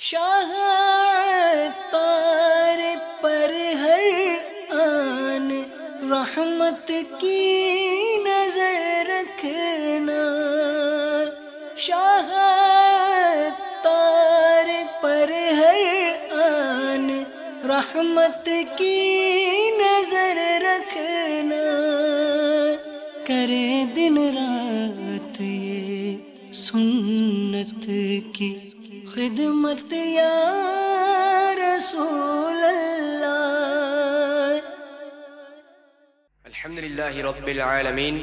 شاہ عطار پر ہر آن رحمت کی نظر رکھنا، شاہ عطار پر ہر آن رحمت کی نظر رکھنا، کرے دن رات یہ سنت کی خدمت یا رسول اللہ۔ الحمدللہ رب العالمین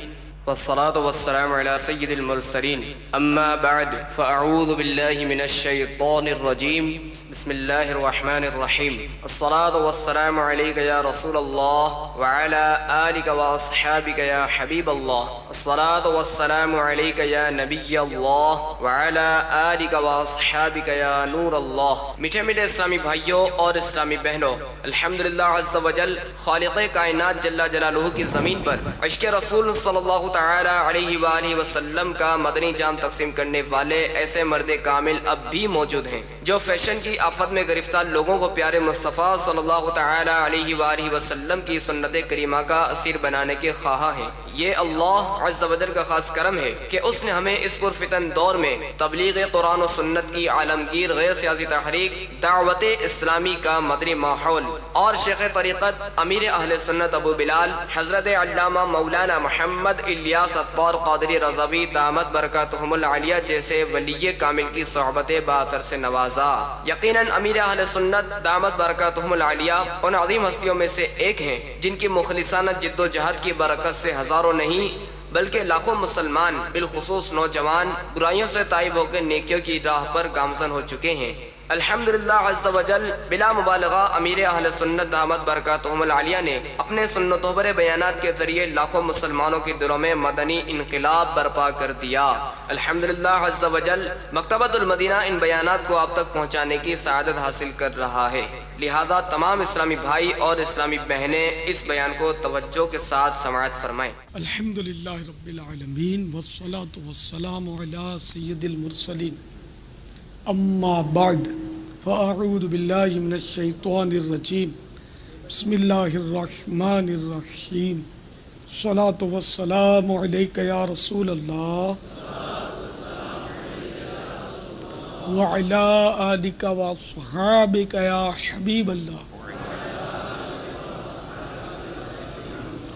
والصلاة والسلام على سید المرسلین، اما بعد فاعوذ باللہ من الشیطان الرجیم، بسم اللہ الرحمن الرحیم۔ الصلاة والسلام علیک یا رسول اللہ وعلى آلک واصحابک یا حبیب اللہ، الصلاة والسلام علیک یا نبی اللہ وعلى آلک واصحابک یا نور اللہ۔ میٹھے میٹھے اسلامی بھائیوں اور اسلامی بہنوں، الحمدللہ عز وجل خالق کائنات جل جلالہ کی زمین پر عشق رسول صلی اللہ تعالی علیہ وآلہ وسلم کا مدنی جام تقسیم کرنے والے ایسے مرد کامل اب بھی موجود ہیں جو فیشن کی آفت میں گرفتار لوگوں کو پیارے مصطفیٰ صلی اللہ تعالی علیہ وآلہ وسلم کی سنت کریمہ کا اسیر بنانے کے خواہاں ہیں۔ یہ اللہ عز و جل کا خاص کرم ہے کہ اس نے ہمیں اس پرفتن دور میں تبلیغ قرآن و سنت کی عالمگیر غیر سیاسی تحریک دعوت اسلامی کا مدنی ماحول اور شیخ طریقت امیر اہل سنت ابو بلال حضرت علامہ مولانا محمد الیاس عطار قادری رضوی دامت برکاتہم العالیہ جیسے ولی کامل کی صحبت باثر سے نوازا۔ یقیناً امیر اہل سنت دامت برکاتہم العالیہ ان عظیم ہستیوں میں سے ایک ہیں جن کی مخلصانہ جد و جہد کی برکت سے ہزاروں نہیں بلکہ لاکھوں مسلمان بالخصوص نوجوان برائیوں سے تائب ہو کے نیکیوں کی راہ پر گامزن ہو چکے ہیں۔ الحمدللہ عز و جل بلا مبالغہ امیر اہل سنت دامت برکاتہم العالیہ نے اپنے سنتوں پر بیانات کے ذریعے لاکھوں مسلمانوں کے دلوں میں مدنی انقلاب برپا کر دیا۔ الحمدللہ عز و جل مکتبۃ المدینہ ان بیانات کو آپ تک پہنچانے کی سعادت حاصل کر رہا ہے، لہذا تمام اسلامی بھائی اور اسلامی بہنیں اس بیان کو توجہ کے ساتھ سماعت فرمائیں۔ الحمدللہ رب العالمین والصلاة والسلام علی سید المرسلین، اما بعد فاعوذ باللہ من الشیطان الرجیم، بسم اللہ الرحمن الرحیم، الصلاة والسلام علیک یا رسول اللہ وعلی آلک واصحابک یا حبیب اللہ،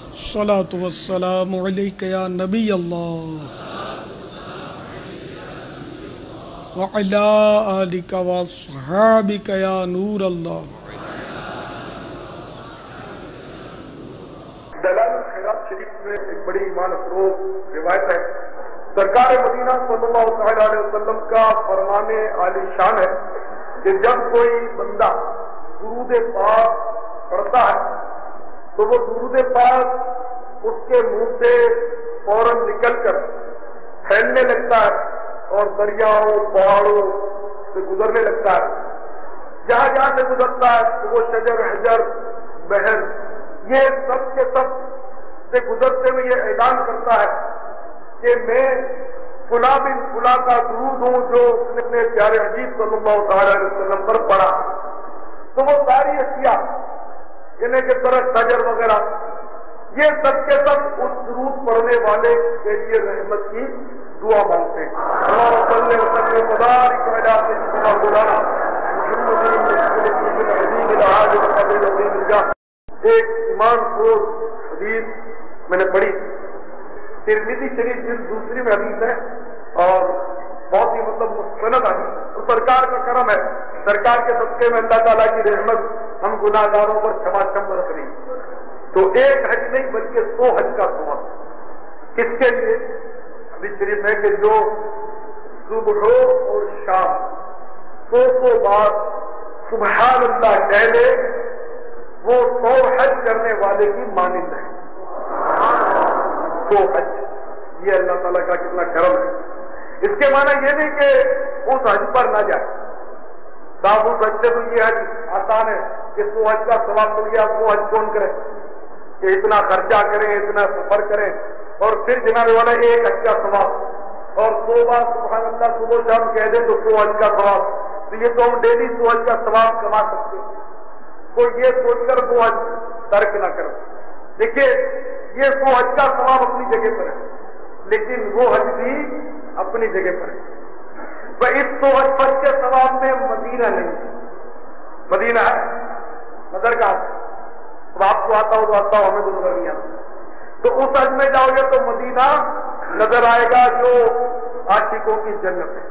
الصلاة والسلام علیک یا نبی اللہ وعلی آلک واصحابک یا نور اللہ۔ دلائل الخیرات شریف میں ایک بڑی ایمان افروز روایت ہے، سرکار مدینہ صلی اللہ تعالی علیہ وسلم کا فرمان عالی شان ہے کہ جب کوئی بندہ درود پاک پڑھتا ہے تو وہ درود پاک اس کے منہ سے فوراً نکل کر پھیلنے لگتا ہے اور دریاؤں پہاڑوں سے گزرنے لگتا ہے، جہاں جہاں سے گزرتا ہے تو وہ شجر حجر بحر یہ سب کے سب سے گزرتے ہوئے یہ اعلان کرتا ہے کہ میں فلاں بن فلاں کا درود ہوں جو اس نے اپنے پیارے حبیب صلی اللہ تعالی علیہ وسلم پر پڑھا۔ تو وہ ساری اشیاء یعنی کہ درخت شجر وغیرہ یہ سب کے سب اس درود پڑھنے والے کے لیے رحمت کی دعا مانگتے ہیں۔ اللہم صلی وسلم وبارک علی سیدنا مولانا محمد الحبیب العاجل القدیر عظیم الجاہ۔ ایک ایمان خور حدیث میں نے پڑھی، ترمذی شریف جلد دوسری میں حدیث ہے اور بہت ہی مستند حدیث، اور سرکار کا کرم ہے، سرکار کے صدقے میں اللہ تعالیٰ کی رحمت ہم گناہ گاروں پر چھما رکھ رہی۔ تو ایک حج نہیں بلکہ 100 حج کا ثواب کس کے لیے؟ حدیث شریف ہے کہ جو صبح اور شام 100 بار سبحان اللہ کہہ لے وہ 100 حج کرنے والے کی مانند ہے۔ 100 حج، یہ اللہ تعالیٰ کا کتنا کرم ہے۔ اس کے معنی یہ نہیں کہ اس حج پر نہ جائے، صاحب اس حج سے تو یہ حج آسان ہے کہ 100 حج کا ثواب مل گیا، 100 حج کون کرے کہ اتنا خرچہ کریں، اتنا سفر کریں اور پھر جناب والا ایک حج کا ثواب، اور 100 بار سبحان اللہ صبح شام کہہ دیں تو 100 حج کا ثواب۔ تو یہ تو ہم ڈیلی 100 حج کا ثواب کما سکتے ہیں. کوئی یہ سوچ کر وہ حج ترک نہ کرے. دیکھیے یہ 100 حج کا ثواب اپنی جگہ پر ہے, لیکن وہ حج بھی اپنی جگہ پر ہے. اس 100 حج کے ثواب میں مدینہ نہیں, مدینہ ہے نظر کا. اب آپ کو آتا ہو تو آتا ہو, ہمیں تو نظر نہیں آتا. تو اس حج میں جاؤ گے تو مدینہ نظر آئے گا جو عاشقوں کی جنت ہے.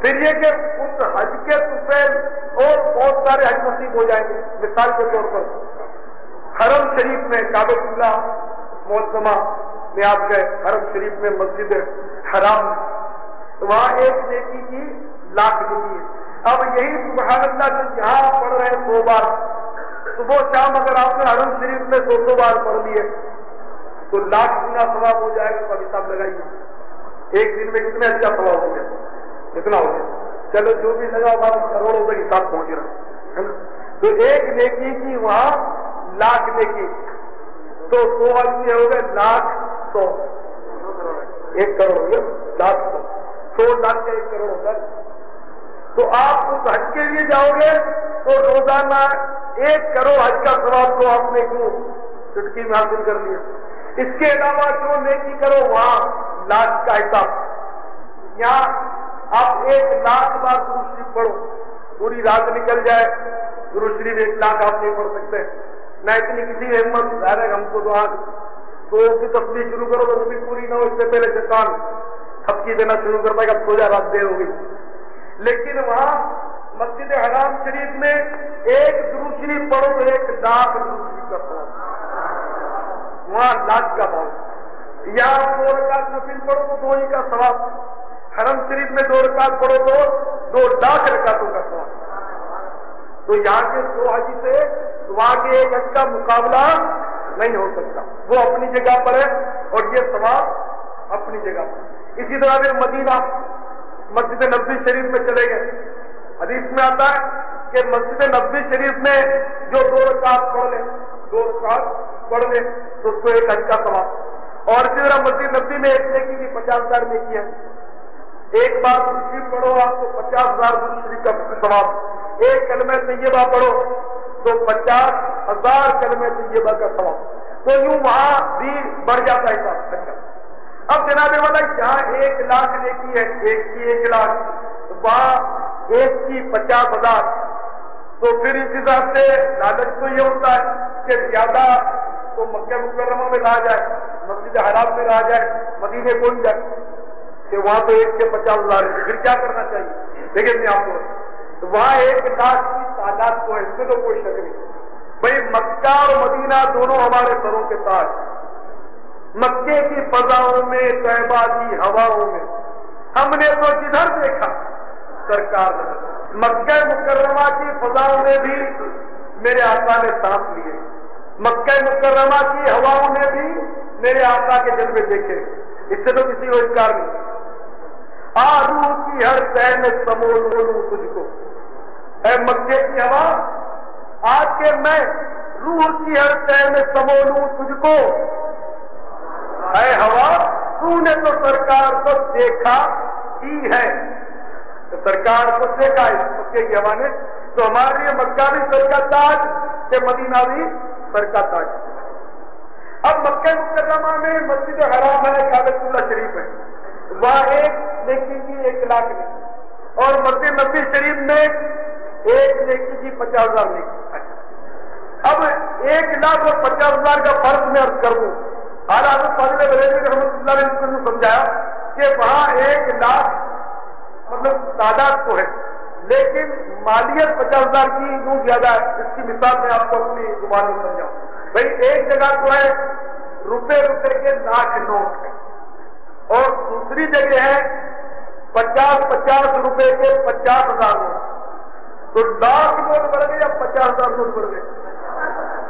پھر یہ کہ اس حج کے طفیل اور بہت سارے حج نصیب ہو جائیں گے. مثال کے طور پر حرم شریف میں کعبۃ اللہ معظمہ میں آپ گئے, حرم شریف میں مسجد حرام, تو وہاں ایک نیکی کی 1,00,000 نیکی ہے. اب یہی سبحان اللہ جو یہاں پڑھ رہے ہیں 100 بار, صبح شام اگر آپ نے حرم شریف میں 200 بار پڑھ لیے تو 1,00,000 گنا ثواب ہو جائے گا. تو حساب لگائیے ایک دن میں کتنے اچھا ثواب ہو گیا, کتنا ہو گیا. چلو جو بھی لگا ہوا کروڑوں تک حساب پہنچ رہا ہے. تو ایک نیکی کی وہاں 1,00,000 نیکی, تو 100 آدمی ہو گئے 1,00,000 100, 1 کروڑ ہو گیا 1,00,000 100 100 کا 1 کروڑ ہوتا ہے. تو آپ اس حج کے لیے جاؤ گے تو روزانہ 1 کروڑ حج کا ثواب کو آپ نے کیوں چٹکی میں حاصل کر لیا. اس کے علاوہ جو نیکی کرو وہاں 1,00,000 کا حساب. یہاں آپ 1,00,000 بار درود شریف پڑھو, پوری رات نکل جائے درود شریف 1,00,000 آپ نہیں پڑھ سکتے, نہ اتنی کسی ہمت. ظاہر ہے ہم کو تو کی تصویر شروع کرو تو وہ بھی پوری نہ ہو, اس سے پہلے شیطان تھپکی دینا شروع کرتا ہے کہ اب سو جا, رات دیر ہو گئی. لیکن وہاں مسجد حرام شریف میں 1 درود شریف پڑھو تو 1,00,000 درود شریف کا ثواب, وہاں 1,00,000 کا بھاؤ. یہاں 2 رکعت نفل پڑھو تو 2 ہی کا ثواب, حرم شریف میں 2 رکعت پڑھو تو 2,00,000 رکعتوں کا ثواب. تو یہاں کے 2 حج سے وہاں کے 1 حج کا مقابلہ نہیں ہو سکتا. وہ اپنی جگہ پر ہے اور یہ ثواب اپنی جگہ پر. اسی طرح پھر مدینہ مسجد نبوی شریف میں چلے گئے. حدیث میں آتا ہے کہ مسجد نبوی شریف میں جو 2 رکعت پڑھ لے, 2 رکعت پڑھ لے تو اس کو 1 حج کا ثواب. اور اسی طرح مسجد نبوی میں ایک نیکی کی 50,000 نیکی ہے. 1 بار درود شریف پڑھو آپ کو 50,000 درود شریف کا ثواب. 1 کلمہ طیبہ پڑھو تو 50,000 کلمہ طیبہ کا ثواب. تو یوں وہاں بھی بڑھ جاتا ہے حساب. اب جناب والا جہاں 1,00,000 نیکی ہے, 1 کی 1,00,000, وہاں 1 کی 50,000. تو پھر اس حساب سے لالچ تو یہ ہوتا ہے کہ زیادہ تو مکہ مکرمہ میں رہا جائے, مسجد حرام میں رہا جائے, مدینے کو نہیں جائے کہ وہاں تو 1 کے 50,000 ہے. پھر کیا کرنا چاہیے دیکھیں آپ کو, وہاں 1,00,000 کی تعداد کو ہے, اس میں تو کوئی شک نہیں. بھائی مکہ اور مدینہ دونوں ہمارے سروں کے تاج. مکے کی فضاؤں میں, طیبہ کی ہواؤں میں ہم نے تو جدھر دیکھا سرکار نے. مکہ مکرمہ کی فضاؤں میں بھی میرے آقا نے سانس لیے, مکہ مکرمہ کی ہواؤں میں بھی میرے آقا کے جلوے دیکھے. اس سے تو کسی کو انکار نہیں. روح کی ہر شے میں سمو لوں تجھ کو, اے مکے کی ہوا آج کے میں روح کی ہر شے میں سمو لوں تجھ کو. اے ہوا تو نے تو سرکار کو دیکھا ہی ہے, تو سرکار کو دیکھا ہے مکے کی ہوا نے. تو ہمارے لیے مکہ بھی سر کا تاج کہ مدینہ بھی سر کا تاج. اب مکہ مکرمہ میں مسجد حرام ہے, کعبۃ اللہ شریف ہے, وہاں 1 نیکی کی 1,00,000 نیکی, اور مسجد نبوی شریف میں 1 نیکی کی 50,000 نیکی. اب 1,00,000 اور 50,000 کا فرق میں عرض کر دوں. اعلیٰ حضرت فاضل بریلوی رحمۃ اللہ علیہ نے سمجھایا کہ وہاں 1,00,000 مطلب تعداد تو ہے, لیکن مالیت 50,000 کی یوں زیادہ ہے. اس کی مثال میں آپ کو اپنی زبان میں سمجھاؤں. بھائی ایک جگہ تو ہے روپے کے 1,00,000 نوٹ ہے, اور دوسری جگہ ہے 50 روپے کے 50,000 نوٹ. تو 1,00,000 نوٹ بڑھ گئے یا 50,000 نوٹ بڑھ گئے؟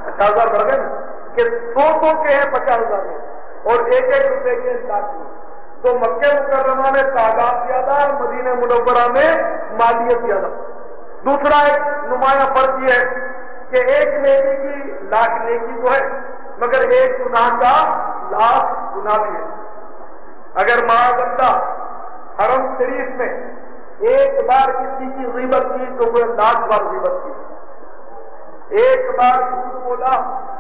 50,000 بڑھ گئے نا, کہ 100 کے ہیں 50,000 نوٹ اور 1 روپے کے 1,00,000 نوٹ. تو مکہ مکرمہ میں تعداد زیادہ, مدینہ منورہ میں مالیت زیادہ. دوسرا ایک نمایاں فرق یہ ہے کہ 1 نیکی کی 1,00,000 نیکی تو ہے, مگر 1 گناہ کا 1,00,000 گناہ بھی ہے. اگر معاذ اللہ حرم شریف میں ایک بار کسی کی غیبت کی تو وہ 1,00,000 بار غیبت کی، ایک بار جھوٹ بولا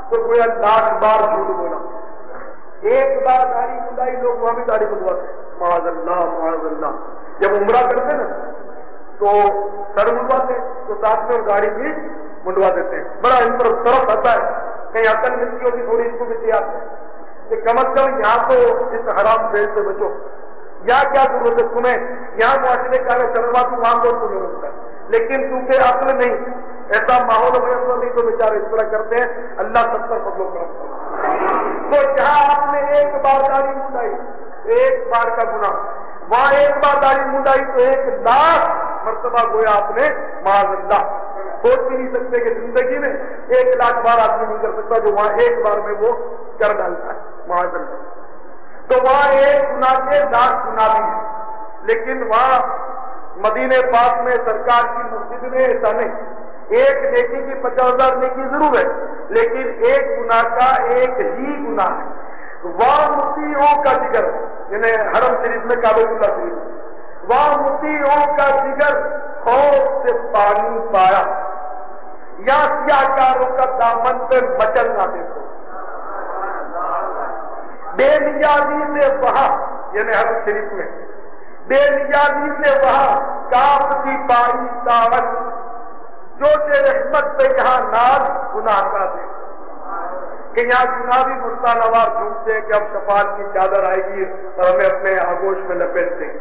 تو وہ 1,00,000 بار جھوٹ بولا، ایک بار داڑھی منڈائی، لوگ وہاں بھی داڑھی منڈواتے ہیں، معاذ اللہ معاذ اللہ۔ جب عمرہ کرتے نا تو سر منڈواتے تو ساتھ میں گاڑی بھی منڈوا دیتے ہیں، بڑا ان پر طرف آتا ہے، کہیں عقل ملتی ہوتی تھوڑی اس کو بھی تیار ہے کہ کم از کم یہاں تو اس حرام فیل سے بچو، یا کیا ضرورت ہے تمہیں یہاں معاشرے کا چلوا تو وہاں کو تمہیں ملتا ہے، لیکن کیونکہ عقل نہیں، ایسا ماحول میسر نہیں تو بیچارے اس طرح کرتے ہیں، اللہ سب پر فضل و کرم۔ تو جہاں آپ نے ایک بار داڑھی منڈائی ایک بار کا گناہ، وہاں ایک بار داڑھی منڈائی تو 1,00,000 مرتبہ گویا آپ نے معاذ اللہ۔ سوچ بھی نہیں سکتے کہ زندگی میں 1,00,000 بار آدمی نہیں کر سکتا جو وہاں ایک بار میں وہ کر ڈالتا ہے معاذ اللہ۔ تو وہاں ایک گناہ کے 1,00,000 گناہ بھی ہے، لیکن وہاں مدینے پاک میں سرکار کی مسجد میں ایسا نہیں، ایک نیکی کی 50,000 نیکی ضرور ہے، لیکن ایک گناہ کا ایک ہی گناہ ہے۔ وہاں مطیعوں کا جگر، یعنی حرم شریف میں کعبۃ اللہ شریف، وہاں مطیعوں کا جگر خوف سے پانی پایا، یا سیاہ کاروں کا دامن پہ مچل نہ دیکھو، بے نیازی سے وہاں، یعنی حرم شریف میں بے نیازی سے وہاں کاپتی پائی دامن، جو کہ رحمت پہ یہاں ناز گناہ کا دے، کہ یہاں گناہ بھی مستانوار جھومتے ہیں کہ اب شفاعت کی چادر آئے گی اور ہمیں اپنے آگوش میں لپیٹتے ہیں۔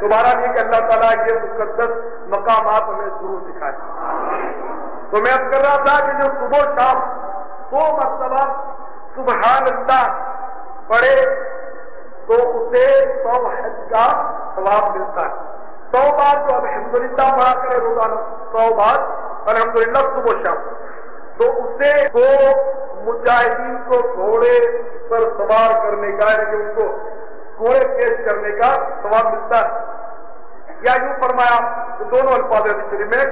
دوبارہ نہیں کہ اللہ تعالیٰ یہ مقدس مقامات ہمیں ضرور دکھائے۔ تو میں اب کر رہا تھا کہ جو صبح شام 100 مرتبہ سبحان اللہ پڑھے تو اسے 100 حج کا ثواب ملتا ہے، 100 بار جو الحمدللہ پڑھا کرے روزانہ، 100 بار الحمدللہ صبح شام، تو اسے 2 مجاہدین کو گھوڑے پر سوار کرنے کا، یعنی کہ ان کو گھوڑے پیش کرنے کا ثواب ملتا ہے، یا یوں فرمایا کہ دونوں الفاظ شریف میں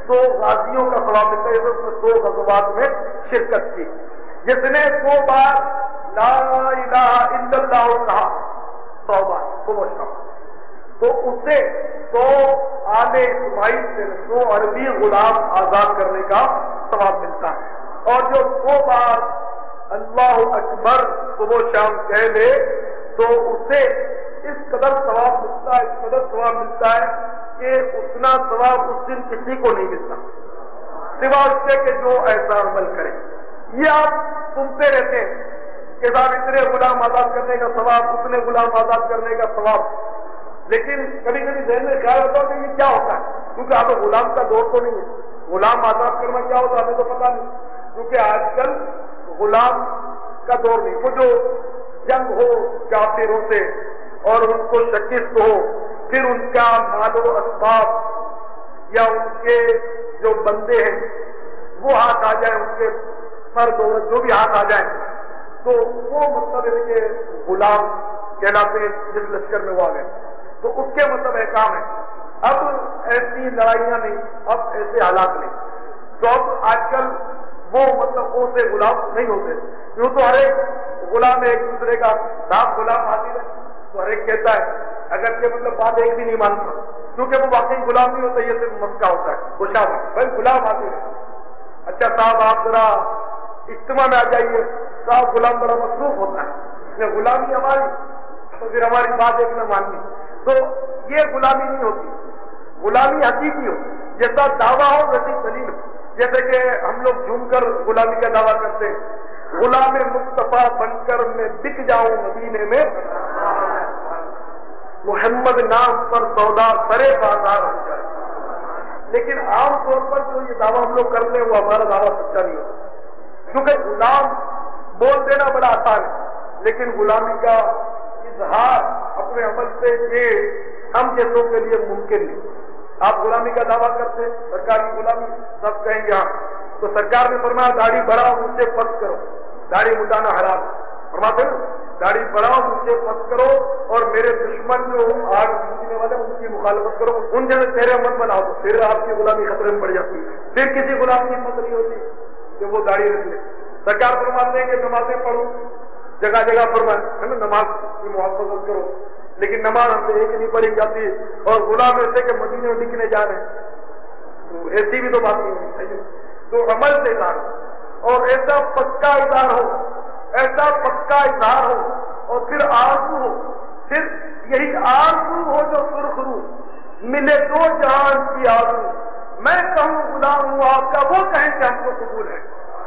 100 غازیوں کا ثواب ملتا ہے، اس نے 100 غزوات میں شرکت کی، جس نے 100 بار لا الہ الا اللہ کہا 100 بار صبح شام، تو اسے 100 آل اسماعیل سے 100 عربی غلام آزاد کرنے کا ثواب ملتا ہے، اور جو 100 بار اللہ اکبر صبح شام کہہ لے تو اسے اس قدر ثواب ملتا ہے، اس قدر ثواب ملتا ہے کہ اتنا ثواب اس دن کسی کو نہیں ملتا سوا اس سے کہ جو ایسا عمل کرے۔ یہ آپ سنتے رہتے ہیں کہ صاحب اتنے غلام آزاد کرنے کا ثواب، اتنے غلام آزاد کرنے کا ثواب، لیکن کبھی کبھی ذہن میں خیال ہوتا ہے کہ یہ کیا ہوتا ہے، کیونکہ آپ غلام کا دور تو نہیں ہے، غلام آزاد کرنا کیا ہوتا ہے ہمیں تو پتا نہیں، کیونکہ آج کل غلام کا دور نہیں، وہ جو جنگ ہو کافروں سے اور ان کو شکست ہو، پھر ان کا مال و اسباب یا ان کے جو بندے ہیں وہ ہاتھ آ جائیں، ان کے سر دولت جو بھی ہاتھ آ جائیں، تو وہ مطلب ہے کہ غلام کہلاتے ہیں جس لشکر میں وہ آ گئے، تو اس کے مطلب احکام ہے۔ اب ایسی لڑائیاں نہیں، اب ایسے حالات نہیں، تو اب آج کل وہ مطلب وہ سے غلام نہیں ہوتے، کیوں تو ہر ایک غلام ایک دوسرے کا صاحب غلام حاضر ہے تو ہر ایک کہتا ہے، اگر کہ مطلب بات ایک بھی نہیں مانتا، کیونکہ وہ واقعی غلام نہیں ہوتا، یہ صرف مسکا ہوتا ہے، خوشاب ہے بھائی غلام حاضر ہے، اچھا صاحب آپ ذرا اجتماع میں آ جائیے، صاحب غلام بڑا مصروف ہوتا ہے، غلامی ہماری تو پھر ہماری بات ایک نہ ماننی، تو یہ غلامی نہیں ہوتی، غلامی حقیقی ہو، جیسا دعویٰ ہو ویسی دلیل ہو، جیسے کہ ہم لوگ جھوم کر غلامی کا دعویٰ کرتے ہیں، غلام مصطفیٰ بن کر میں بک جاؤں مدینے میں، محمد نام پر سودا سرے بازار ہو جائے، لیکن عام طور پر جو یہ دعویٰ ہم لوگ کرتے ہیں وہ ہمارا دعویٰ سچا نہیں ہوتا، کیونکہ غلام بول دینا بڑا آسان ہے، لیکن غلامی کا اظہار اپنے عمل سے یہ ہم جیسوں کے لیے ممکن نہیں۔ آپ غلامی کا دعویٰ کرتے ہیں، سرکار کی غلامی، سب کہیں گے ہاں، تو سرکار نے فرمایا داڑھی بڑھاؤ مجھ سے پس کرو، داڑھی مٹانا حرام، فرماتے ہیں داڑھی بڑھاؤ مجھ سے پس کرو، اور میرے دشمن جو آگ پینے والے ان کی مخالفت کرو، ان جیسے چہرے مت بناؤ، تو پھر آپ کی غلامی خطرے میں پڑ جاتی ہے، پھر کسی غلام کی ہمت نہیں ہوتی کہ وہ داڑھی رکھ لے۔ سرکار فرماتے ہیں کہ نمازیں پڑھو، جگہ جگہ فرمائے ہے نا، نماز کی محافظت کرو، لیکن نماز ہم سے ایک نہیں پڑھی جاتی اور غلام ایسے کہ مدینے میں بکنے جا رہے ہیں، تو ایسی بھی تو بات نہیں ہونی چاہیے. تو عمل سے اظہار اور ایسا پکا اظہار ہو، ایسا پکا اظہار ہو اور پھر آرزو ہو، پھر یہی آرزو ہو جو سرخ رو ملے دو جہان کی آرزو، میں کہوں غلام ہوں آپ کا، وہ کہیں کہ ہم کو قبول ہے.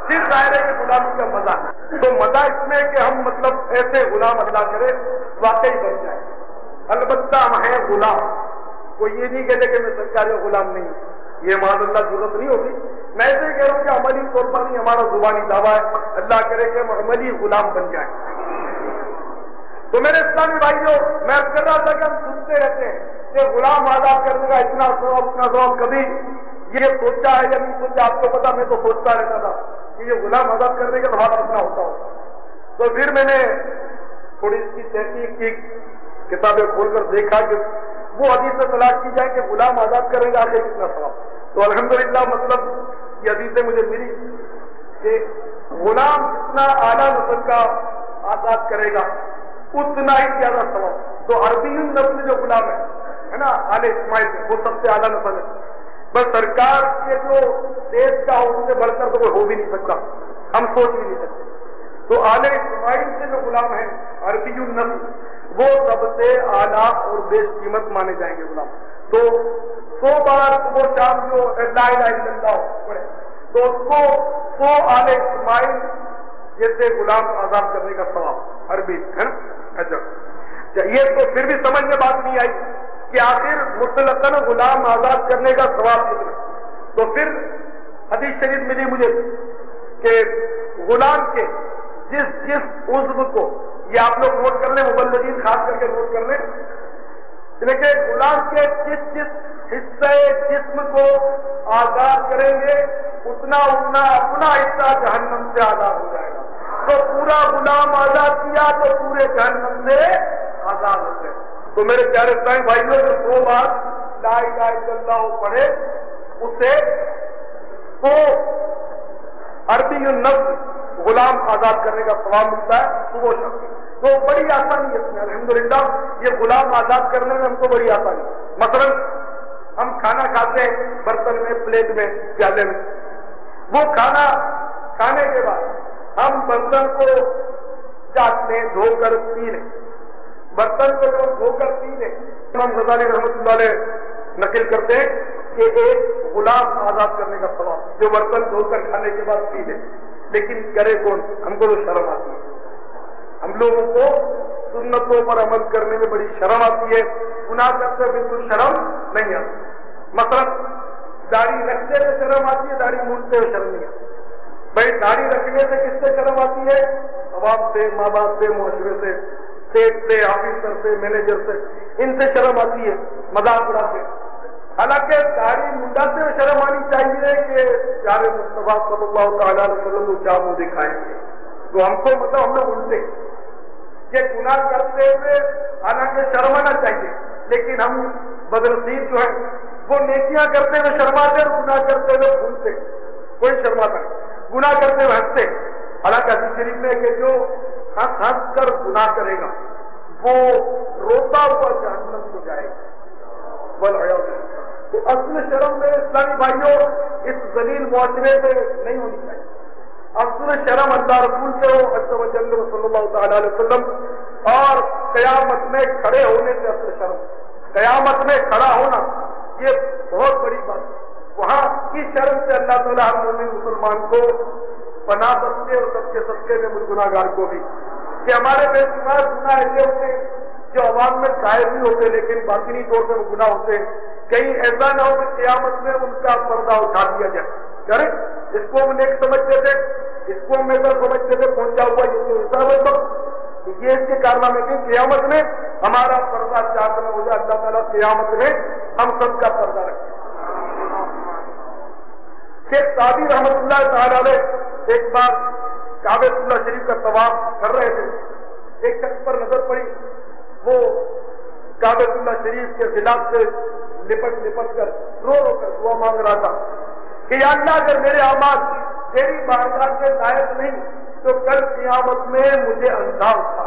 پھر ظاہر ہے کہ غلامی کا مزہ، تو مزہ اس میں کہ ہم مطلب ایسے غلام ادا کرے واقعی بن جائے. البتہ ہم ہیں غلام، کوئی یہ نہیں کہتے کہ میں سرکاری غلام نہیں، یہ معاذ اللہ ضرورت نہیں ہوگی. میں ایسے کہہ رہا ہوں کہ عملی طور پر نہیں، ہمارا زبانی دعویٰ ہے، اللہ کرے کہ ہم عملی غلام بن جائیں. تو میرے اسلامی بھائیوں، میں کر رہا تھا کہ ہم سنتے رہتے ہیں کہ غلام آزاد کرنے کا اتنا ثواب اتنا ثواب، کبھی یہ سوچا ہے یا نہیں سوچا آپ کو پتا، میں تو سوچتا رہتا تھا کہ یہ غلام آزاد کرنے کا ثواب کتنا ہوتا ہو. تو پھر میں نے تھوڑی اس کی تحقیق کی، کتابیں کھول کر دیکھا کہ وہ حدیث سے تلاش کی جائے کہ غلام آزاد کرنے کا آگے کتنا ثواب. تو الحمدللہ مطلب یہ حدیث مجھے ملی کہ غلام جتنا اعلیٰ نسل کا آزاد کرے گا اتنا ہی زیادہ ثواب. تو عربی نسل جو غلام ہے نا آل اسماعیل، وہ سب سے اعلیٰ نسل ہے. بس سرکار کے جو دیش کا ہو ان سے بڑھ کر تو کوئی ہو بھی نہیں سکتا، ہم سوچ بھی نہیں سکتے. تو آل اسماعیل سے جو غلام ہیں عربی النسل، وہ سب سے اعلیٰ اور بیش قیمت مانے جائیں گے غلام. تو 100 بار صبح شام جو لا الہ الا اللہ پڑھے تو اس کو 100 آل اسماعیل جیسے غلام آزاد کرنے کا ثواب عربی ہے نا. اچھا یہ تو پھر بھی سمجھ میں بات نہیں آئی کہ آخر مطلقاً غلام آزاد کرنے کا ثواب کتنا. تو پھر حدیث شریف ملی مجھے کہ غلام کے جس عضو کو، یہ آپ لوگ نوٹ کر لیں، مبلغین خاص کر کے نوٹ کر لیں، لیکن غلام کے جس حصے جسم کو آزاد کریں گے اتنا اپنا حصہ جہنم سے آزاد ہو جائے گا. تو پورا غلام آزاد کیا تو پورے جہنم سے آزاد ہو گئے. تو میرے پیارے اسلامی بھائیوں جو 100 بار لا الہ الا اللہ پڑھے اسے تو عربی النفس غلام آزاد کرنے کا ثواب ملتا ہے صبح شام. تو بڑی آسانی ہے اس میں الحمدللہ، یہ غلام آزاد کرنے میں ہم کو بڑی آسانی. مثلا ہم کھانا کھاتے ہیں برتن میں، پلیٹ میں، پیالے میں، وہ کھانا کھانے کے بعد ہم برتن کو چاٹ لیں، دھو کر پی لیں. برتن کو دھو کر پی لیں. امام غزالی رحمۃ اللہ علیہ نقل کرتے ہیں کہ ایک غلام آزاد کرنے کا ثواب جو برتن دھو کر کھانے کے بعد پی لے. لیکن کرے کون؟ ہم کو تو شرم آتی ہے، ہم لوگوں کو سنتوں پر عمل کرنے میں بڑی شرم آتی ہے. گناہ کرتے ہوئے بالکل شرم نہیں آتی. مثلا داڑھی رکھتے ہوئے شرم آتی ہے، داڑھی مونڈتے ہوئے شرم نہیں آتی. بھائی داڑھی رکھنے سے کس سے شرم آتی ہے؟ عوام سے، ماں باپ سے، معاشرے سے، سیٹ سے، آفیسر سے، مینیجر سے، ان سے شرم آتی ہے، مذاق اڑاتے. حالانکہ داڑھی منڈاتے ہوئے شرم آنی چاہیے کہ پیارے مصطفیٰ صلی اللہ تعالیٰ علیہ وسلم کو کیا منہ دکھائیں گے. تو ہم کو مطلب ہم لوگ الٹے کہ گناہ کرتے ہوئے حالانکہ شرم آنا چاہیے، لیکن ہم بدنصیب جو ہے وہ نیکیاں کرتے ہوئے شرماتے اور گناہ کرتے ہوئے بھولتے. کوئی شرماتا نہیں، گناہ کرتے ہوئے ہنستے. حالانکہ حدیث شریف میں کہ جو ہنس ہنس کر گناہ کرے گا وہ روتا ہوا جہنم کو جائے گا. تو اصل شرم میں اسلامی بھائیوں اس ذلیل معاشرے سے نہیں ہونی چاہیے. اصل شرم اللہ رسول کے ہو عز و جل صلی اللہ تعالی علیہ وسلم، اور قیامت میں کھڑے ہونے سے اصل شرم، قیامت میں کھڑا ہونا یہ بہت بڑی بات ہے. وہاں کی شرم سے اللہ تعالیٰ ہر مومن مسلمان کو پناہ بخشے اور سب کے صدقے میں مجھ گناہ گار کو بھی، کہ ہمارے بے شمار گناہ ایسے ہوتے جو عوام میں ظاہر نہیں ہوتے لیکن باطنی طور پر گناہ ہوتے ہیں. کہیں ایسا نہ ہو کہ قیامت میں ان کا پردہ اٹھا دیا جائے. کریں اس کو ہم نیک سمجھتے تھے، اس کو ہم ایسا سمجھتے تھے پہنچا ہوا یہ تو ایسا مطلب یہ اس کے کارنامے کی قیامت میں ہمارا پردہ چاہتا نہ ہو جائے. اللہ تعالیٰ قیامت میں ہم سب کا پردہ رکھے. شیخ سعدی رحمۃ اللہ تعالی علیہ ایک بار کعبۃ اللہ شریف کا طواف کر رہے تھے. ایک شخص پر نظر پڑی، وہ کعبۃ اللہ شریف کے غلاف سے لپٹ کر رو کر دعا مانگ رہا تھا کہ یا اللہ اگر میرے اعمال تیری بارگاہ کے لائق نہیں تو کل قیامت میں مجھے اندھا اٹھا.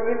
3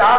4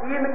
3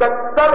70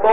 100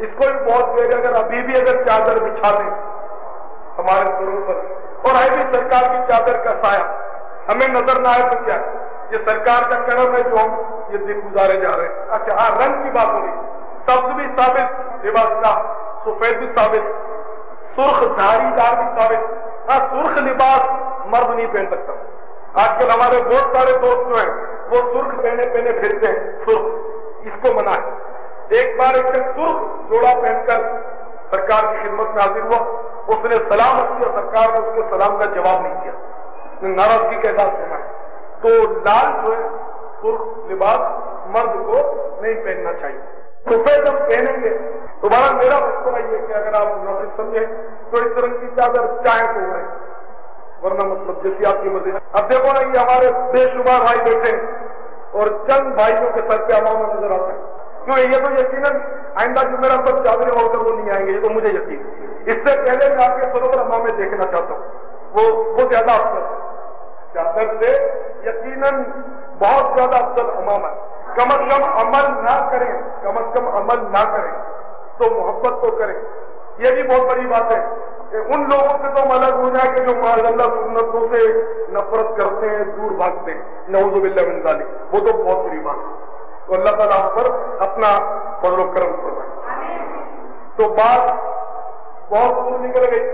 اس کو بھی بہت دیر اگر ابھی بھی اگر چادر بچھا دیں ہمارے سروں پر اور ہے بھی سرکار کی چادر کا سایہ ہمیں نظر نہ آئے تو کیا یہ سرکار کا کرم ہے جو ہم یہ دن گزارے جا رہے ہیں. اچھا ہاں رنگ کی بات ہو رہی سبز بھی ثابت لباس کا سفید بھی ثابت سرخ دھاری دار بھی ثابت. ہاں سرخ لباس مرد نہیں پہن سکتا. آج کل ہمارے بہت سارے دوست جو ہیں وہ سرخ پہنے پھرتے ہیں سرخ اس کو منع ہے. ایک بار ایک سرخ جوڑا پہن کر سرکار کی خدمت میں حاضر ہوا اس نے سلام کیا سرکار نے اس کے سلام کا جواب نہیں دیا ناراضگی کے احساس کرنا ہے. تو لال جو ہے سرخ لباس مرد کو نہیں پہننا چاہیے. سفید ہم پہنیں گے تمہارا میرا مشورہ یہ کہ اگر آپ مناسب سمجھیں تو اس طرح کی چادر چاہیں تو ہوئے ورنہ مطلب جیسی آپ کی مرضی. اب دیکھو نا یہ ہمارے بے شمار بھائی بیٹھے اور چند بھائیوں کے سر پہ امامہ نظر آتا ہے. کیوں یہ تو یقیناً آئندہ جو میرا سب چادریں ہو کر وہ نہیں آئیں گے یہ تو مجھے یقین. اس سے پہلے میں آپ کے سروں پر امامے دیکھنا چاہتا ہوں وہ زیادہ افضل چادر سے یقیناً بہت زیادہ افضل امام ہے. کم از کم عمل نہ کریں تو محبت تو کریں. یہ بھی بہت بڑی بات ہے. ان لوگوں سے تو ہم الگ ہو جائیں کہ جو معاذ اللہ سنتوں سے نفرت کرتے ہیں دور بھاگتے ہیں نعوذ باللہ من ذالک وہ تو بہت بڑی بات ہے. تو اللہ تعالیٰ پر اپنا فضل و کرم فرمائے. تو بات بہت دور نکل گئی.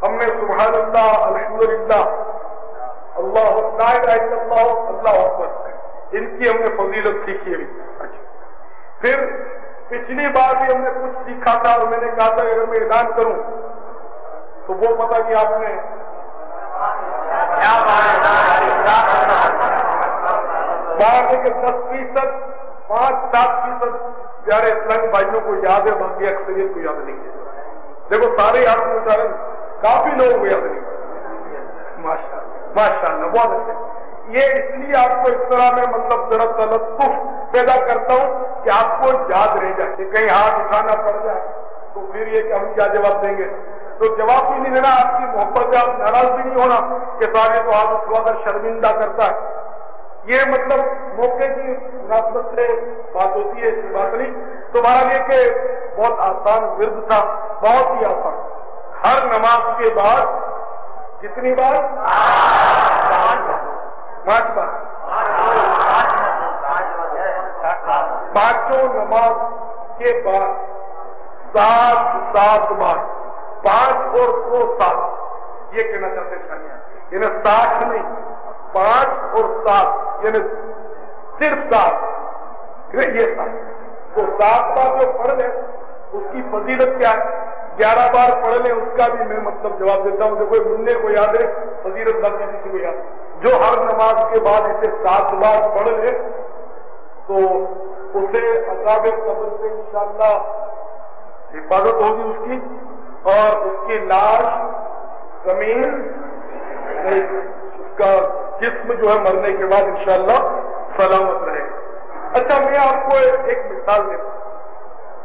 ہم نے سبحان اللہ الحمدللہ اللہ لا الہ الا اللہ اللہ اکبر ان کی ہم نے فضیلت سیکھی ہے. اچھا پھر پچھلی بار بھی ہم نے کچھ سیکھا تھا اور میں نے کہا تھا اگر میں اعلان کروں تو وہ پتہ کہ آپ نے بارہ کے 10% 5-7% پیارے اسلامی بھائیوں کو یاد ہے باقی اکثریت کو یاد نہیں ہے. دیکھو سارے یاد نہیں اٹھا رہے کافی لوگوں کو یاد نہیں. ماشاء اللہ بہت اچھا. یہ اس لیے آپ کو اس طرح میں مطلب ذرا تلطف پیدا کرتا ہوں کہ آپ کو یاد رہ جائے کہ کہیں ہاتھ اٹھانا پڑ جائے تو پھر یہ کہ ہم کیا جواب دیں گے. تو جواب بھی نہیں دینا آپ کی محبت سے آپ ناراض بھی نہیں ہونا کہ سارے تو آپ اس وقت شرمندہ کرتا ہے. یہ مطلب موقع کی مناسبت سے بات ہوتی ہے ایسی بات نہیں. تو بہرحال یہ کہ بہت آسان ورد تھا بہت ہی آسان. ہر نماز کے بعد کتنی بار 5 بار 5 نماز کے بعد 7 بار 5 اور 2 7 یہ کہنا چاہتے ہیں یعنی 60 نہیں 5 اور 7 یعنی صرف 7 یہ 7 تو 7 بار جو پڑھ لیں اس کی فضیلت کیا ہے. 11 بار پڑھ لیں اس کا بھی میں مطلب جواب دیتا ہوں. کوئی مننے کو یاد ہے فضیلت بات کسی کو یاد جو ہر نماز کے بعد اسے 7 بار پڑھ لے تو اسے عذاب قبر سے انشاءاللہ حفاظت ہوگی اس کی اور اس کی لاش زمین اس کا جسم جو ہے مرنے کے بعد انشاءاللہ سلامت رہے. اچھا میں آپ کو ایک مثال دیتا ہوں.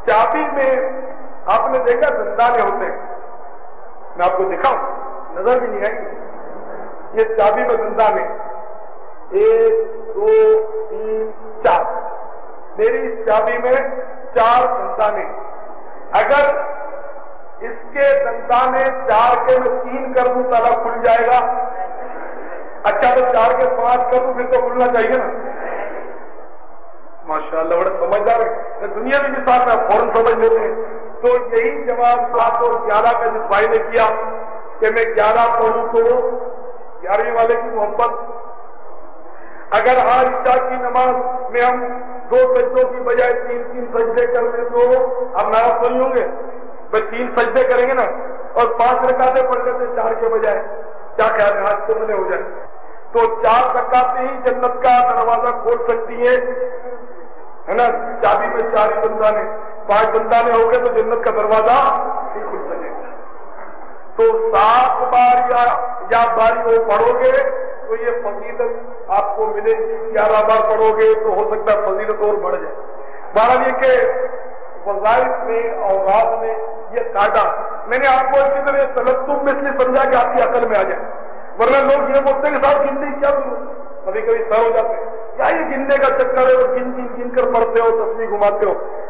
چابی میں آپ نے دیکھا دندانے ہوتے ہیں. میں آپ کو دکھاؤں نظر بھی نہیں آئے گی. یہ چابی میں دندانے 1 2 3 4 میری اس چابی میں 4 دندانے. اگر اس کے دندانے 4 کے میں 3 کر دوں تالا کھل جائے گا. اچھا تو 4 کے 5 کر دوں پھر تو کھلنا چاہیے نا. ماشاءاللہ بڑا سمجھدار ہے. دنیا کی مثال میں فوراً سمجھ لیتے ہیں. تو یہی جواب 7 اور 11 کا جس بھائی نے کیا کہ میں 11 پڑھوں تو 11ویں والے کی محبت. اگر آج عشاء کی نماز میں ہم 2 سجدوں کی بجائے 3 سجدے کر لیں تو اب ناراض نہیں ہوں گے. بس 3 سجدے کریں گے نا اور 5 رکعتیں پڑھ لیتے 4 کے بجائے. کیا خیال ہے آج تو ملے ہو جائے تو 4 رکعتیں ہی جنت کا دروازہ کھول سکتی ہے نا. چابی میں 4 ہی دندانے 5 دندانے ہو گئے تو جنت کا دروازہ نہیں کھل سکے گا. تو 7 بار یا باری وہ پڑھو گے تو یہ فضیلت آپ کو ملے گی. 11 بار پڑھو گے تو ہو سکتا ہے فضیلت اور بڑھ جائے. بہرحال یہ کہ وظائف میں اوقات میں یہ کاٹا میں نے آپ کو اسی طرح تلطف میں اس لیے سمجھا کہ آپ کی عقل میں آ جائے. ورنہ لوگ یہ بولتے ہیں کہ صاحب گننے کیا کبھی کبھی سر ہو جاتے ہیں کیا یہ گننے کا چکر ہے اور گن کر پڑھتے ہو تصویر گھماتے ہو.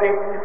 33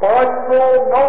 509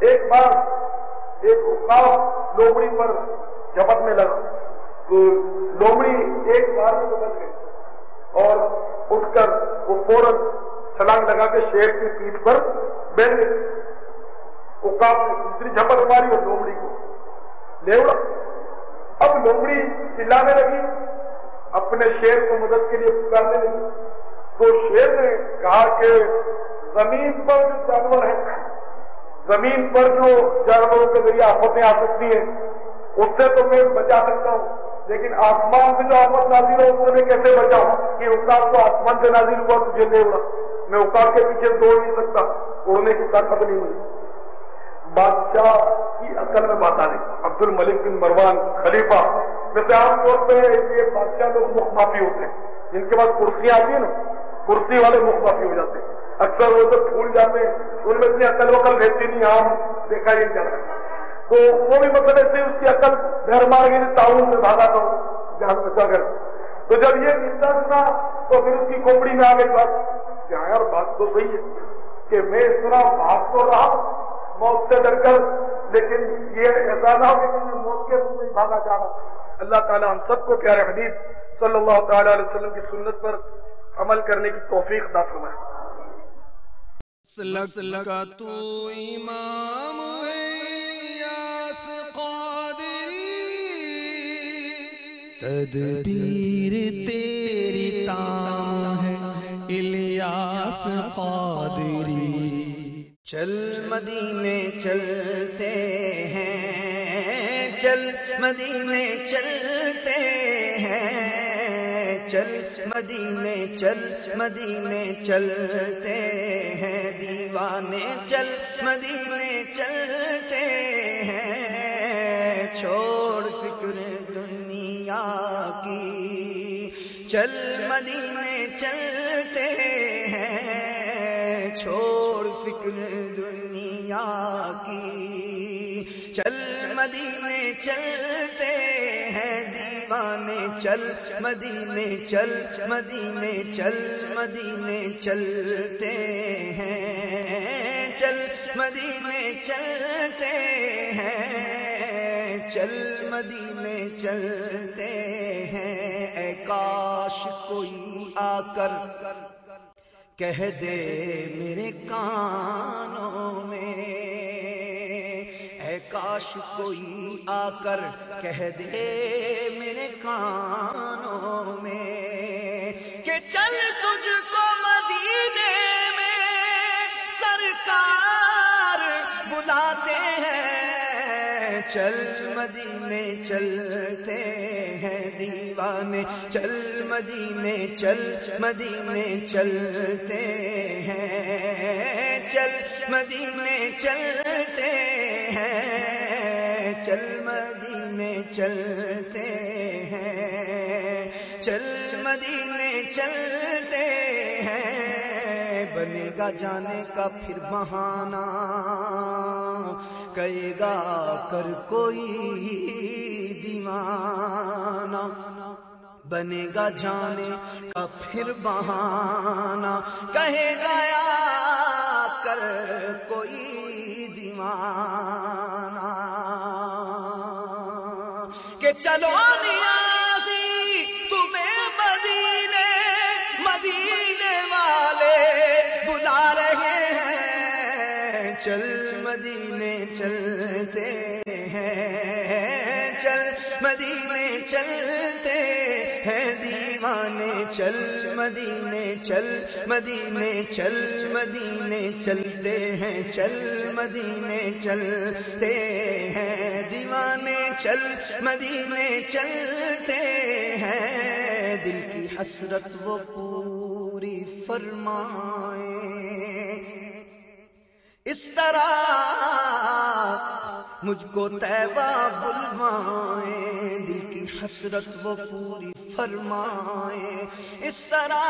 ایک بار ایک عقاب لومڑی پر جھپٹنے لگا تو لومڑی ایک بار میں تو بچ گئی اور اٹھ کر وہ فوراً چھلانگ لگا کے شیر کی پیٹھ پر بیٹھ گئی. عقاب نے دوسری جھپٹ ماری اور لومڑی کو لے اڑا. اب لومڑی چلانے لگی, اپنے شیر کو مدد کے لیے پکارنے لگی. تو شیر نے کہا کہ زمین پر جو جانور ہیں, زمین پر جو جانوروں کے ذریعے آفتیں آ سکتی ہیں اس سے تو میں بچا سکتا ہوں, لیکن آسمان سے جو آفت نازل ہو اس سے میں کیسے بچاؤں کہ عقاب تو آسمان سے نازل ہوا تجھے لے اڑا, میں عقاب کے پیچھے دوڑ نہیں سکتا, اڑنے کی طاقت نہیں ملی. بادشاہ کی عقل میں بات آ رہی. عبد الملک بن مروان خلیفہ, ویسے عام طور پہ یہ بادشاہ لوگ مخ مافی ہوتے ہیں, جن کے پاس کرسیاں آتی ہیں نا, کرسی والے مخ مافی ہو جاتے ہیں. اکثر وہ تو بھول جاتے ہیں, ان میں اتنی عقل وقل رہتی نہیں, عام دیکھا ہی جاتا ہے. تو وہ بھی مطلب ایسے اس کی عقل گھر مار گئی, تعاون سے بھاگا تھا جان بچا کر. تو جب یہ قصہ سنا تو پھر اس کی کھوپڑی میں آ گئی بات کہ ہاں یار بات تو صحیح ہے کہ میں اتنا بھاگ تو رہا موت سے ڈر کر, لیکن یہ ایسا نہ ہو کہ میں موت کے روپ میں بھاگا جا رہا. اللہ تعالیٰ ہم سب کو پیارے حبیب صلی اللہ تعالیٰ علیہ وسلم کی سنت پر عمل کرنے کی توفیق عطا فرمائے. سلک کا تو امام ہے یاس قادری, تدبیر تیری تام ہے الیاس قادری. چل مدینے چلتے ہیں, چل مدینے چلتے ہیں, چل مدینے چل مدینے چلتے ہیں, دیوانے چل مدینے چلتے ہیں, چھوڑ فکر دنیا کی, چل مدینے چلتے ہیں, چھوڑ فکر دنیا کی, چل مدینے چلتے ہیں, دیوانے چل مدینے چل مدینے چل مدینے چلتے ہیں, چل مدینے چلتے ہیں, چل مدینے چلتے ہیں. اے کاش کوئی آ کر کہہ دے میرے کانوں میں, اے کاش کوئی آ کر کہہ دے میرے کانوں میں کہ چل تجھ کو مدینے میں سرکار بلاتے ہیں, چل مدینے چلتے ہیں, دیوانے چل مدینے چل مدینے چلتے ہیں, چل مدینے چلتے ہیں, چل مدینے چلتے ہیں, چل مدینے چلتے ہیں. بنے گا جانے کا پھر بہانہ, کہے گا کر کوئی دیوانہ, بنے گا جانے کا پھر بہانہ, کہے گا یا کر کوئی دیوانہ, کہ چلو نیازی تمہیں مدینے, مدینے والے بلا رہے ہیں, چل مدینے چلتے ہیں, چل مدینے چلتے ہیں, دیوانے چل مدینے چل مدینے چل مدینے چلتے ہیں, چل مدینے چلتے ہیں, دیوانے چل مدینے چلتے ہیں. دل کی حسرت وہ پوری فرمائیں, اس طرح مجھ کو طیبہ بلوائیں, دل کی حسرت وہ پوری فرمائیں, اس طرح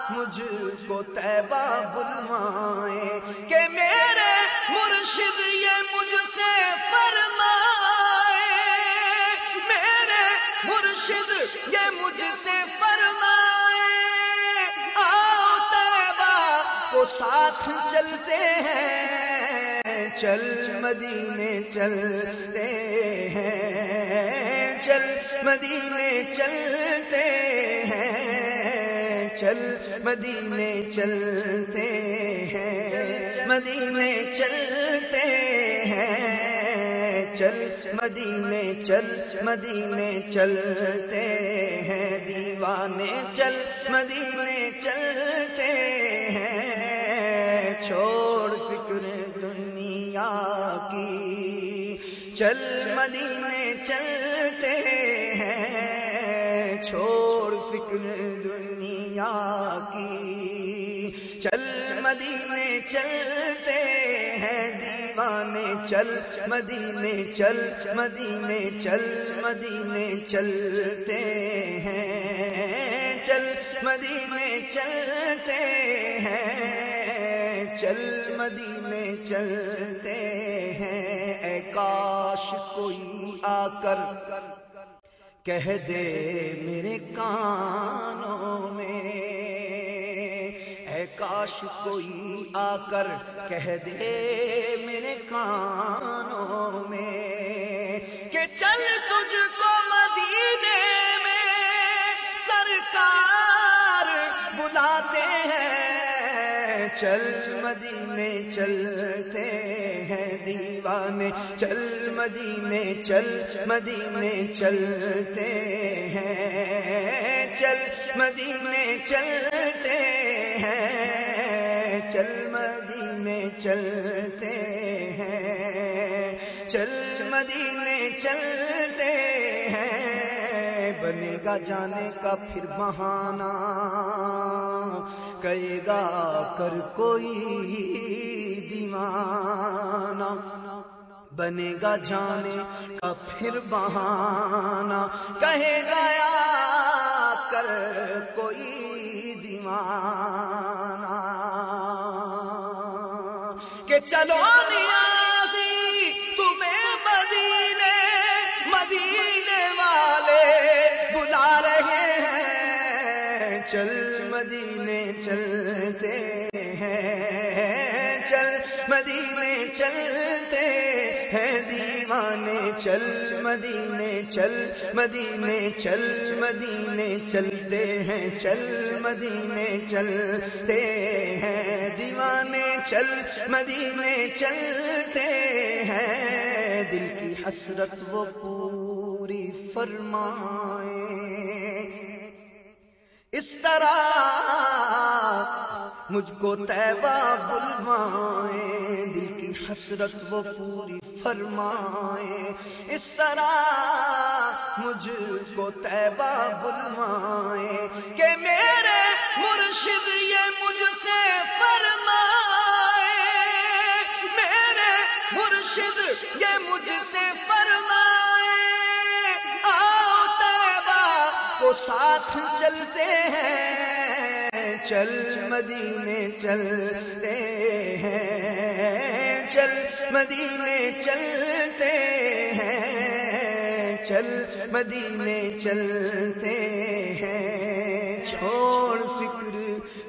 مجھ کو طیبہ بلوائیں, کہ میرے مرشد یہ مجھ سے فرمائے, میرے مرشد یہ مجھ سے فرمائے, آؤ طیبہ کو ساتھ چلتے ہیں, چل مدینے چلتے ہیں، چل مدینے چلتے ہیں، چل مدینے چلتے ہیں، مدینے چلتے ہیں، چل مدینے چل مدینے چلتے ہیں، دیوانے چل مدینے چلتے ہیں، چھوڑ فکر دنیا کی، چل مدینے چلتے ہیں، چھوڑ فکر دنیا کی، چل مدینے چلتے ہیں، دیوانے چل مدینے چل مدینے چل مدینے چلتے ہیں، چل مدینے چلتے ہیں، چل مدینے چلتے ہیں، اے کاش کوئی آ کر کہہ دے میرے کانوں میں، اے کاش کوئی آ کر کہہ دے میرے کانوں میں کہ چل تجھ کو مدینے میں سرکار بلاتے ہیں، چل مدینے چلتے ہیں، دیوانے چل مدینے چل مدینے چلتے ہیں، چل مدینے چلتے ہیں، چل مدینے چلتے ہیں، چل مدینے چلتے ہیں، بنے گا جانے کا پھر بہانہ، کہے گا کر کوئی دیوانہ، بنے گا جانے کا پھر بہانہ، کہے گا یا کر کوئی دیوانہ، کہ چلو نیازی تمہیں مدینے مدینے والے بلا رہے ہیں، چل مدینے چلتے ہیں، چل مدینے چلتے ہیں، دیوانے چل مدینے چل مدینے چل مدینے چلتے ہیں، چل مدینے چلتے ہیں، دیوانے چل مدینے چلتے ہیں، دل کی حسرت وہ پوری فرمائیں، اس طرح مجھ کو طیبہ بلوائیں، دل کی حسرت وہ پوری فرمائیں، اس طرح مجھ کو طیبہ بلوائیں، کہ میرے مرشد یہ مجھ سے فرمائے، میرے مرشد یہ مجھ سے فرمائے، آؤ طیبہ کو ساتھ چلتے ہیں، چل مدینے چلتے ہیں، چل مدینے چلتے ہیں، چل مدینے چلتے ہیں، چھوڑ فکر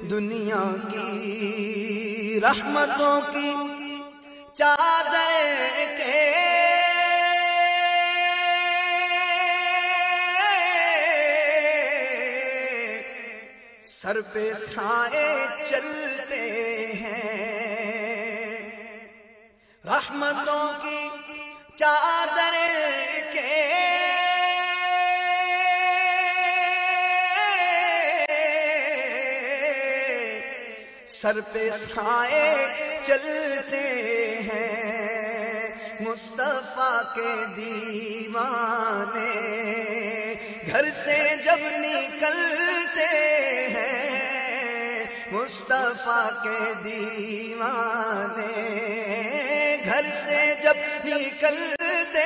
دنیا کی، رحمتوں کی چادر کے سر پہ سائے چلتے ہیں، رحمتوں کی چادر کے سر پہ سائے چلتے ہیں، مصطفیٰ کے دیوانے گھر سے جب نکلتے ہیں، مصطفیٰ کے دیوانے گھر سے جب نکلتے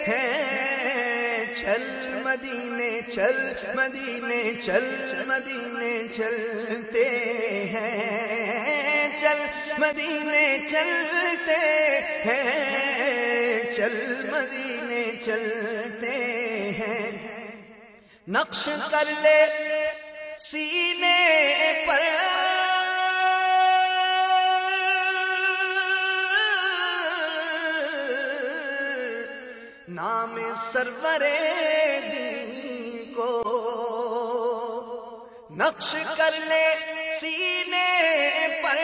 ہیں، چل مدینے چل مدینے چل مدینے چلتے ہیں، چل مدینے چلتے ہیں، چل مدینے چلتے ہیں، نقش کر لے سینے پر سرور دین کو نقش کر لے سینے پر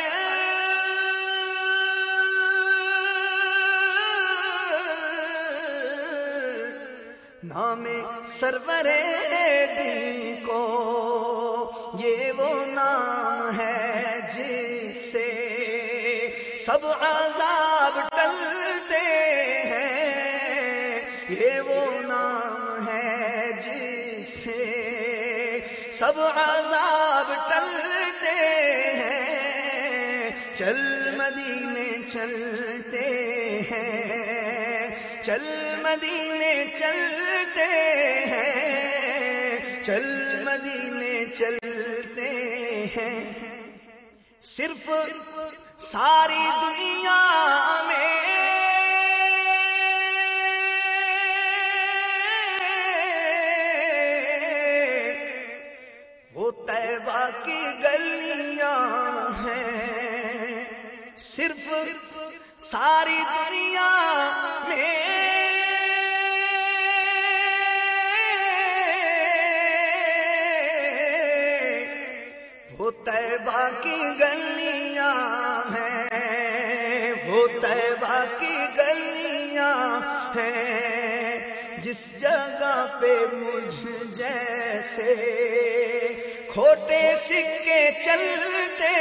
نام سرور دین کو، یہ وہ نام ہے جس سے سب عذاب ٹلتے ہیں، یہ وہ نام ہے جس سے سب عذاب ٹلتے ہیں۔ چل مدینے چلتے ہیں، چل مدینے چلتے ہیں، چل مدینے چلتے ہیں۔ صرف ساری دنیا میں وہ طیبہ کی گلیاں ہیں، صرف ساری دنیا میں وہ طیبہ کی گلیاں ہیں، وہ طیبہ کی گلیاں ہیں، جس جگہ پہ مجھ جیسے کھوٹے سکے چلتے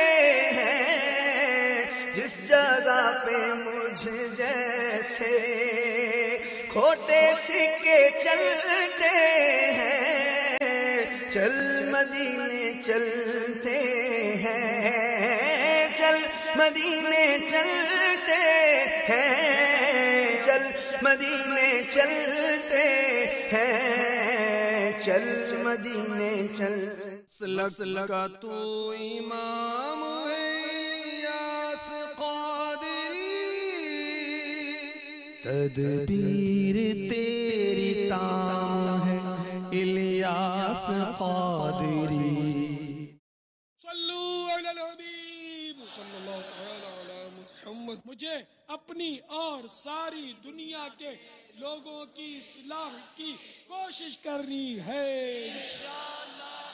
ہیں، جس جگہ پہ مجھ جیسے کھوٹے سکے چلتے ہیں، چل مدینے چلتے ہیں، چل مدینے چلتے ہیں، چل مدینے چلتے ہیں، چل مدینے چل سلک کا تو امام ہے یاس قادری، تدبیر تیری تام ہے الیاس قادری۔ صلو علی الحبیب صلی اللہ تعالی علی محمد۔ مجھے اپنی اور ساری دنیا کے لوگوں کی اصلاح کی کوشش کرنی ہے انشاءاللہ۔